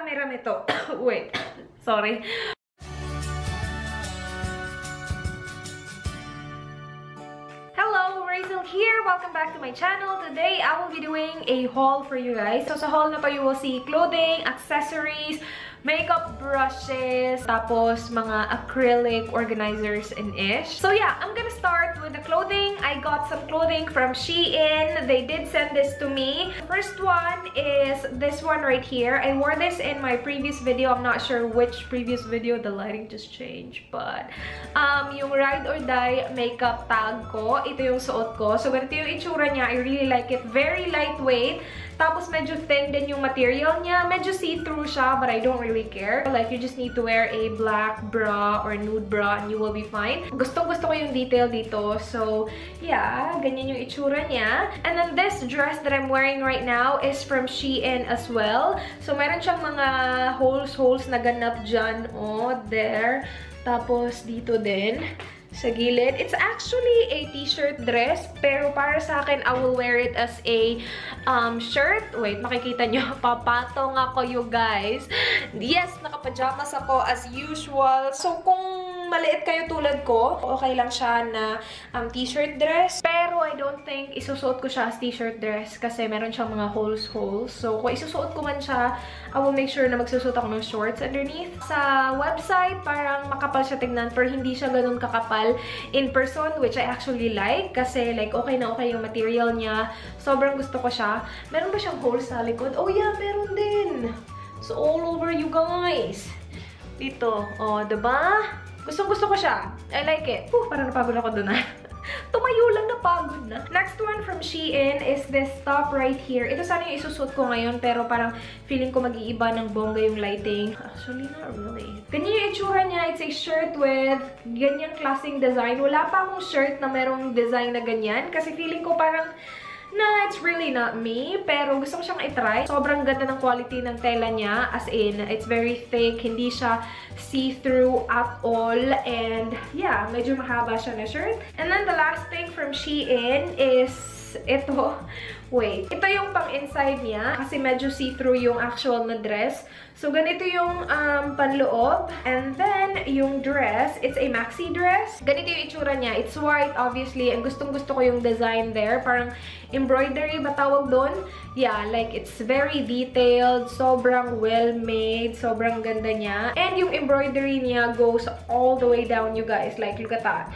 camera nito. Wait. Sorry. Hello, Rachel here. Welcome back to my channel. Today, I will be doing a haul for you guys. So, sa haul na to, you will see clothing, accessories, makeup brushes, tapos mga acrylic organizers and ish. So yeah, I'm gonna start with the clothing. I got some clothing from Shein. They did send this to me. First one is this one right here. I wore this in my previous video. I'm not sure which previous video. The lighting just changed. But yung ride or die makeup tag ko, ito yung suot ko. So ganito yung itsura niya. I really like it. Very lightweight. Tapos medyo thin din yung material niya. Medyo see-through siya, but I don't really care. Like, you just need to wear a black bra or nude bra and you will be fine. Gustong-gusto ko yung detail dito. So, yeah, ganyan yung itsura niya. And then this dress that I'm wearing right now is from Shein as well. So, meron siyang mga holes na ganap dyan. Oh, there. Tapos, dito din. Sa gilid. It's actually a t-shirt dress, pero para sa akin, I will wear it as a shirt. Wait, makikita nyo, papatong ako, you guys. Yes, nakapajamas ako as usual. So, kung maliit kayo tulad ko, okay lang siya na t-shirt dress. Pero, I don't think isusuot ko siya as t-shirt dress kasi meron siyang mga holes. So, kung isusuot ko man siya, I will make sure na magsusuot ako ng shorts underneath. Sa website, parang makapal siya tignan, pero hindi siya ganun kakapal in person, which I actually like. Kasi, like, okay na okay yung material niya. Sobrang gusto ko siya. Meron ba siyang holes sa likod? Oh, yeah, meron din. So, all over you guys. Dito. Oh, diba? Gustong-gusto ko siya. I like it. Parang napagod ako dun ah. Tumayo lang, napagod na. Next one from Shein is this top right here. Ito sana yung isusuot ko ngayon, pero parang feeling ko mag-iiba ng bongga yung lighting. Actually, not really. Ganyan yung itsura niya. It's a shirt with ganyang klaseng design. Wala pa akong shirt na merong design na ganyan. Kasi feeling ko parang nah, it's really not me. Pero gusto ko siyang itry. Sobrang ganda ng quality ng tela niya. As in, it's very thick. Hindi siya see-through at all. And yeah, medyo mahaba siya na shirt. And then the last thing from Shein is ito. Wait. Ito yung pang-inside niya. Kasi medyo see-through yung actual na dress. So, ganito yung panloob. And then, yung dress, it's a maxi dress. Ganito yung itsura niya. It's white, obviously. And gustong-gusto ko yung design there. Parang embroidery ba tawag doon? Yeah, like, it's very detailed. Sobrang well-made. Sobrang ganda niya. And yung embroidery niya goes all the way down, you guys. Like, look at that.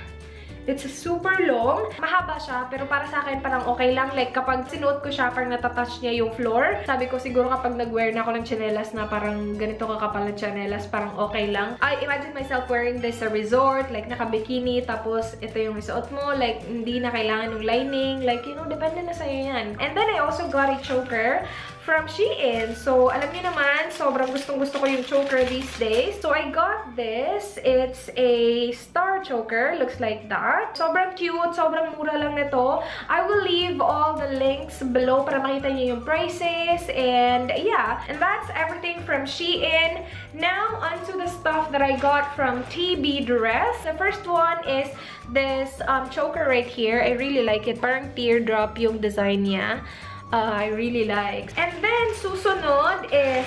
It's super long. Mahaba siya, pero para sa akin parang okay lang. Like, kapag sinuot ko siya, parang natatouch niya yung floor. Sabi ko, siguro kapag nag-wear na ako ng tsinelas na parang ganito kakapal na tsinelas, parang okay lang. I imagine myself wearing this sa resort, like naka-bikini, tapos ito yung isuot mo. Like, hindi na kailangan ng lining. Like, you know, depende na sa'yo yan. And then, I also got a choker from Shein. So, alam niyo naman, sobrang gustong-gusto ko yung choker these days. So, I got this. It's a star choker. Looks like that. Sobrang cute. Sobrang mura lang nito. I will leave all the links below para makita niyo yung prices. And, yeah. And that's everything from Shein. Now, onto the stuff that I got from TB Dress. The first one is this choker right here. I really like it. Parang teardrop yung design niya. I really like. And then, susunod is,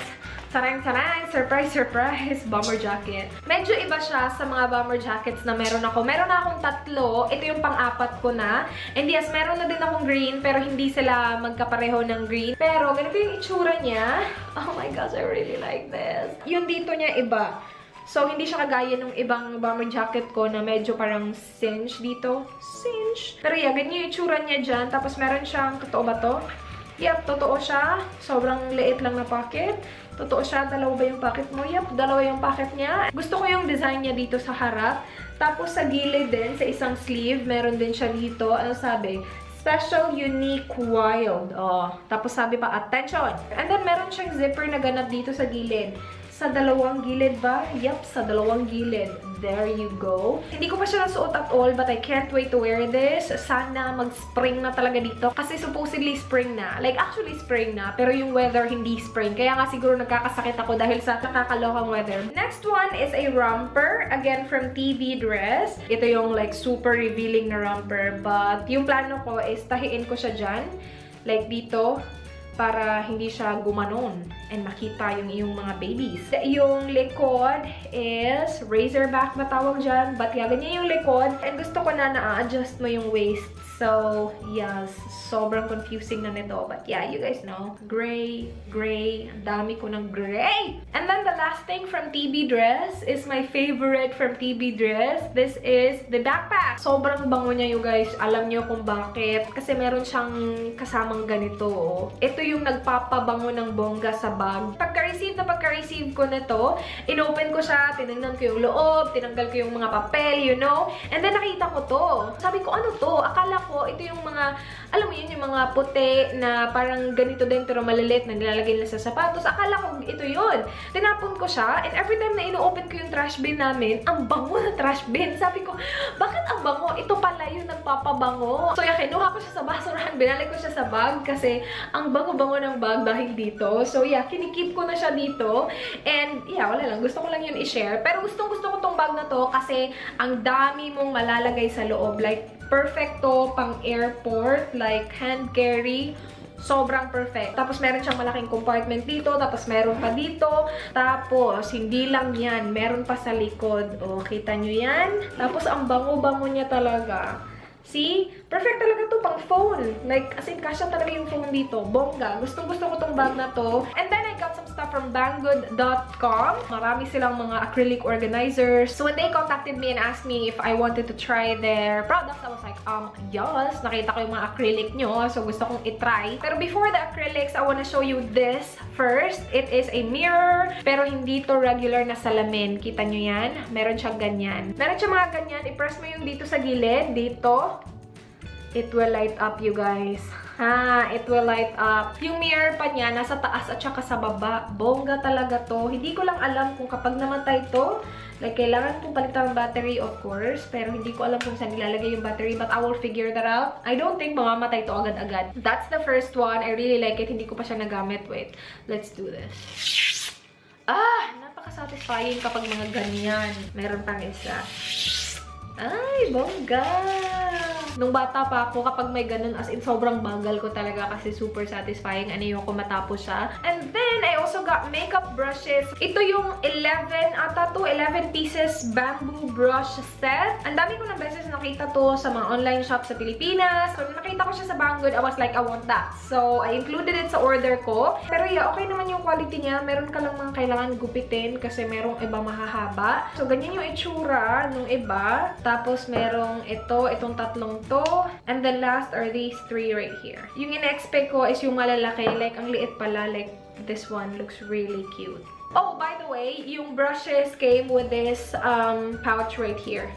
sarang-sarang, surprise, bomber jacket. Medyo iba siya sa mga bomber jackets na meron ako. Meron na akong tatlo. Ito yung pang-apat ko na. And yes, meron na din akong green, pero hindi sila magkapareho ng green. Pero, ganito yung itsura niya. Oh my gosh, I really like this. Yung dito niya iba. So, hindi siya kagaya ng ibang bomber jacket ko na medyo parang cinch dito. Cinch. Pero yeah, ganyan yung itsura niya dyan. Tapos, meron siyang, totoo ba to? Yep, totoo siya. Sobrang liit lang na pocket. Totoo siya. Dalawa ba yung pocket mo? Yep, dalawa yung pocket niya. Gusto ko yung design niya dito sa harap. Tapos sa gilid din, sa isang sleeve, meron din siya dito. Ano sabi? Special, unique, wild. Oh, tapos sabi pa, attention! And then meron siyang zipper na ganap dito sa gilid. Sa dalawang gilid ba? Yup, sa dalawang gilid. There you go. Hindi ko pa siya nasuot at all, but I can't wait to wear this. Sana mag-spring na talaga dito. Kasi supposedly spring na. Like, actually spring na. Pero yung weather, hindi spring. Kaya nga siguro nagkakasakit ako dahil sa nakakalokang weather. Next one is a romper. Again, from TB Dress. Ito yung like super revealing na romper. But yung plano ko is tahiin ko siya dyan. Like dito. para hindi siya gumanon and makita yung iyong mga babies. Yung likod is razorback na tawag dyan. But yeah, ganyan yung likod. And gusto ko na na-adjust mo yung waist. So, yes, sobrang confusing na nito. But yeah, you guys know. Gray, gray. Dami ko ng gray. And then the last thing from TB Dress is my favorite from TB Dress. This is the backpack. Sobrang bango niya, you guys. Alam niyo kung bakit. Kasi meron siyang kasamang ganito. Ito yung nagpapabango ng bongga sa bag. Pagka-receive ko nito, inopen ko siya, tinignan ko yung loob, tinanggal ko yung mga papel, you know? And then nakita ko to. Sabi ko, ano to? Akala ko, ito yung mga, alam mo yun, yung mga puti na parang ganito din pero maliliit na nilalagay nila sa sapatos. Akala ko ito yun. Tinapon ko siya and every time na ino-open ko yung trash bin namin, ang bango na trash bin. Sabi ko, bakit ang bango? Ito pala yung nagpapabango. So, kinuha ko siya sa basurahan, binalik ko siya sa bag kasi ang bango-bango ng bag dahil dito. So, yeah, kinikip ko na siya dito. And, yeah, wala lang. Gusto ko lang yun i-share. Pero gustong-gusto ko tong bag na to kasi ang dami mong malalagay sa loob. Like, perfecto pang airport, like hand carry. Sobrang perfect. Tapos meron siyang malaking compartment dito, tapos meron pa dito. Tapos hindi lang yan, meron pa sa likod. O, kita nyo yan? Tapos ang bango-bango niya talaga. See? Perfect talaga to pang phone. Like, as in, kasya talaga yung phone dito. Bongga. Gustong-gusto ko tong bag na to. And then, I got some stuff from banggood.com. Marami silang mga acrylic organizers. So, when they contacted me and asked me if I wanted to try their products, I was like, yes. Nakita ko yung mga acrylic nyo. So, gusto kong itry. Pero before the acrylics, I wanna show you this first. It is a mirror. Pero hindi to regular na salamin. Kita nyo yan? Meron siyang ganyan. Meron siyang mga ganyan. I-press mo yung dito sa gilid. Dito. It will light up, you guys. It will light up. Yung mirror pa niya, nasa taas at saka sa baba. Bongga talaga to. Hindi ko lang alam kung kapag namatay to, like, kailangan kong palitan ang battery, of course. Pero hindi ko alam kung saan nilalagay yung battery. But I will figure that out. I don't think mamamatay to agad-agad. That's the first one. I really like it. Hindi ko pa siya nagamit. Wait, let's do this. Napaka-satisfying kapag mga ganyan. Meron pang isa. Ay, bongga! Nung bata pa ako, kapag may ganun, as in, sobrang bagal ko talaga kasi super satisfying. Ano yung matapos siya. And then, I also got makeup brushes. Ito yung 11 pieces bamboo brush set. Ang dami ko na beses nakita to sa mga online shop sa Pilipinas. So, nakita ko siya sa Banggood, I was like, I want that. So, I included it sa order ko. Pero yeah, okay naman yung quality niya. Meron ka lang mga kailangan gupitin kasi merong iba mahahaba. So, ganyan yung itsura nung iba. Tapos, merong itong tatlong to. And the last are these three right here. Yung in-expect ko is yung malalaki. Like, ang liit pala. Like, this one looks really cute. Oh, by the way, yung brushes came with this pouch right here.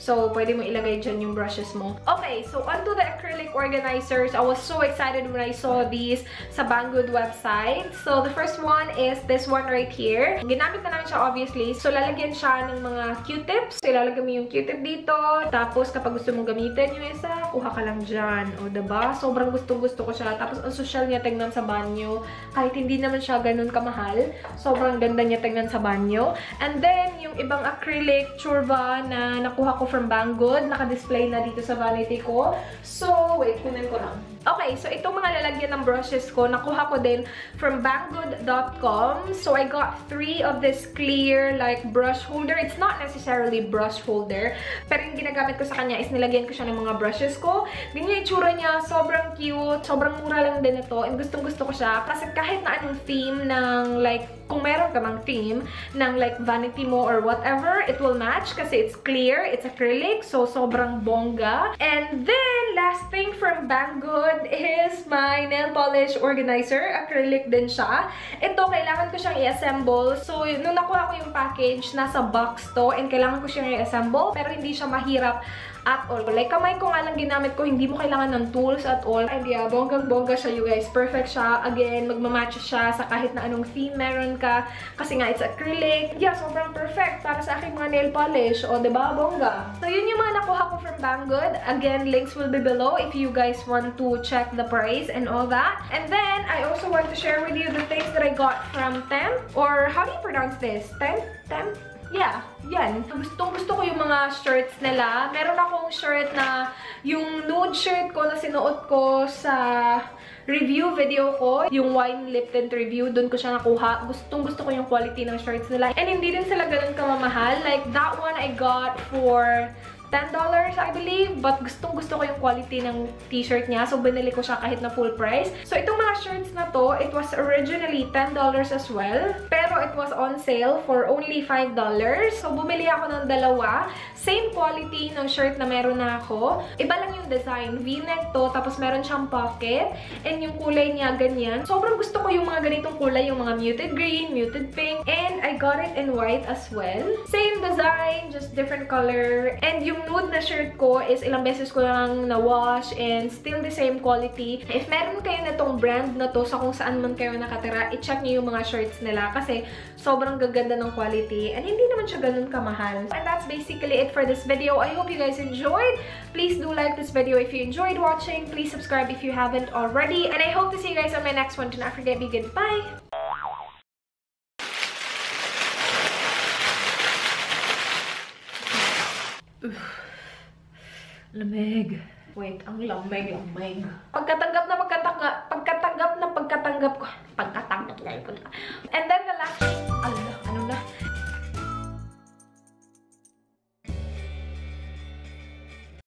So, pwede mo ilagay dyan yung brushes mo. Okay, so onto the acrylic organizers. I was so excited when I saw these sa Banggood website. So, the first one is this one right here. Ginamit na namin siya, obviously. So, lalagyan siya ng mga Q-tips. So, ilalagay mo yung Q-tip dito. Tapos, kapag gusto mong gamitin yung isa, kuha ka lang dyan. O, diba? Sobrang gustong-gusto ko siya. Tapos, ang social niya tingnan sa banyo. Kahit hindi naman siya ganun kamahal. Sobrang ganda niya tingnan sa banyo. And then, yung ibang acrylic churba na nakuha ko from Banggood. Naka-display na dito sa vanity ko. So, wait, kunin ko lang. Okay, so itong mga lalagyan ng brushes ko, nakuha ko din from banggood.com. So, I got 3 of this clear, like, brush holder. It's not necessarily brush holder. Pero yung ginagamit ko sa kanya is nilagyan ko siya ng mga brushes ko. Ganyan yung itsura niya. Sobrang cute. Sobrang mura lang din ito. And gustong-gusto ko siya. Kasi kahit na anong theme ng, like, kung meron ka mang theme ng, like, vanity mo or whatever, it will match kasi it's clear. It's acrylic. So, sobrang bongga. And then, last thing from Banggood is my nail polish organizer. Acrylic din siya. Ito, kailangan ko siyang i-assemble. So, nung nakuha ko yung package, nasa box to, and kailangan ko siyang i-assemble, pero hindi siya mahirap at all. Like, kamay ko nga lang ginamit ko, hindi mo kailangan ng tools at all. And yeah, bonggang-bongga siya, you guys. Perfect siya. Again, magmamatch siya sa kahit na anong theme meron ka. Kasi nga, it's acrylic. Yeah, sobrang perfect para sa aking mga nail polish. O, diba? Bongga. So, yun yung mga nakuha ko from Banggood. Again, links will be below if you guys want to check the price and all that. And then, I also want to share with you the things that I got from Temp. Or, how do you pronounce this? Temp? Temp? Yeah, yan. Gusto ko yung mga shirts nila. Meron akong shirt na yung nude shirt ko na sinuot ko sa review video ko, yung wine lip tint review, doon ko siya nakuha. Gusto ko yung quality ng shirts nila. And hindi din sila ganun kamamahal. Like, that one I got for $10, I believe. But gustong-gusto ko yung quality ng t-shirt niya. So, binili ko siya kahit na full price. So, itong mga shirts na to, it was originally $10 as well. Pero it was on sale for only $5. So, bumili ako ng dalawa. Same quality ng shirt na meron na ako. Iba lang yung design. V-neck to, tapos meron siyang pocket. And yung kulay niya, ganyan. Sobrang gusto ko yung mga ganitong kulay. Yung mga muted green, muted pink. And I got it in white as well. Same design, just different color. And yung nude na shirt ko is ilang beses ko lang na-wash and still the same quality. If meron kayo na tong brand na to sa kung saan man kayo nakatira, i-check niyo yung mga shirts nila kasi sobrang gaganda ng quality and hindi naman siya ganun kamahal. And that's basically it for this video. I hope you guys enjoyed. Please do like this video if you enjoyed watching. Please subscribe if you haven't already. And I hope to see you guys on my next one. Do not forget, be good. Bye! Lamig. Wait, ang lamig. Pagkatanggap ko.